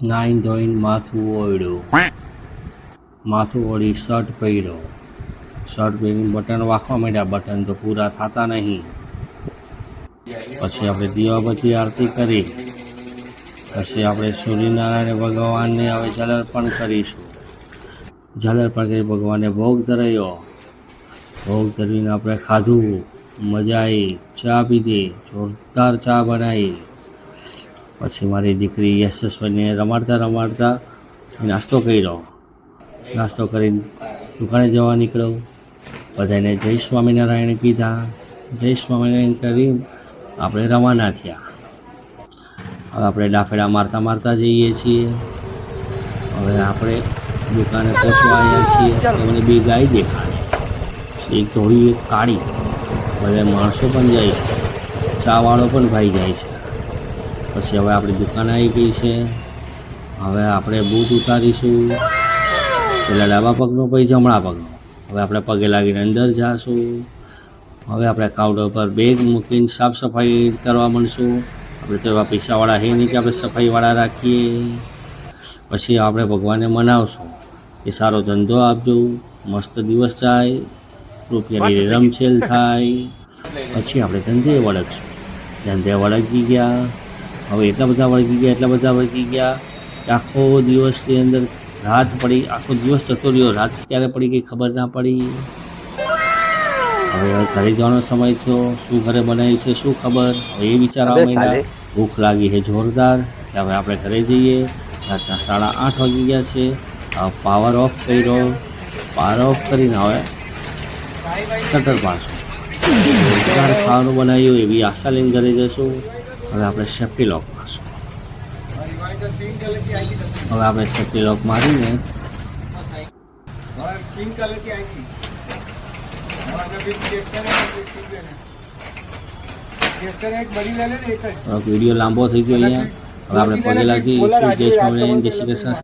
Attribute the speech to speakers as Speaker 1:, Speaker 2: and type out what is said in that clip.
Speaker 1: Nine ધોઈને માથું ઓળ્યું, માથું ઓળી શર્ટ પહેર્યો, શર્ટ પહેરીને બટન વાંખવા માંડ્યા, બટન તો પૂરા થતા નહીં. પછી આપણે દીવાબત્તી આરતી કરી, પછી આપણે સૂર્યનારાયણ ભગવાનને હવે જલાર્પણ કરીશું. જલાર્પણ કરી ભગવાનને ભોગ ધરાયો, ભોગ ધરીને આપણે ખાધું, મજા આવી, ચા પીધી, જોરદાર ચા બનાવી. પછી મારી દીકરી યશસ્વીને રમાડતા રમાડતા નાસ્તો કર્યો, નાસ્તો કરીને દુકાને જવા નીકળ્યો. બધાને જય સ્વામિનારાયણ કીધા, જય સ્વામિનારાયણ કરી આપણે રવાના થયા. હવે આપણે ડાફેડા મારતા મારતા જઈએ છીએ. હવે આપણે દુકાને પહોંચવા આવ્યા છીએ. મને બે ગાય દેખાડે, એક ધોળી એક કાળી. બધા માણસો પણ જાય છે, ચાવાળો પણ ભાઈ જાય છે. પછી હવે આપણી દુકાન આવી ગઈ છે. હવે આપણે બૂટ ઉતારીશું, પેલા ડાબા પગનો પછી જમણા પગનો. હવે આપણે પગે લાગીને અંદર જઈશું. હવે આપણે કાઉન્ટર પર બેગ મૂકીને સાફ સફાઈ કરવા માંડીશું. આપણે તો એવા પૈસાવાળા છે નહીં કે આપણે સફાઈવાળા રાખીએ. પછી આપણે ભગવાનને મનાવશું કે સારો ધંધો આપજો, મસ્ત દિવસ જાય, રૂપિયાની રમછેલ થાય. પછી આપણે ધંધે વળગશું. ધંધે વળગી ગયા. હવે એટલા બધા વળગી ગયા કે આખો દિવસની અંદર રાત પડી, આખો દિવસ જતો રહ્યો, રાત ક્યારે પડી ગઈ ખબર ના પડી. હવે ઘરે જવાનો સમય થયો, શું ઘરે બનાવ્યું છે શું ખબર. હવે એ વિચારવા માંડ્યા, ભૂખ લાગી છે જોરદાર. હવે આપણે ઘરે જઈએ. રાતના 8:30 વાગી ગયા છે. હવે પાવર ઓફ કર્યો, પાવર ઓફ કરીને હવે શટર પાડશું. જોરદાર ખાવાનું બનાવ્યું એવી આશા લઈને ઘરે જશું. હવે આપણે સેફ્ટી લોક મારશું. હવે આપણે સેફ્ટી લોક મારીને વિડીયો લાંબો થઈ ગયો અહીંયા. હવે આપણે પગે લાગી જય સ્વામિનારાયણ, જય શ્રી કૃષ્ણ.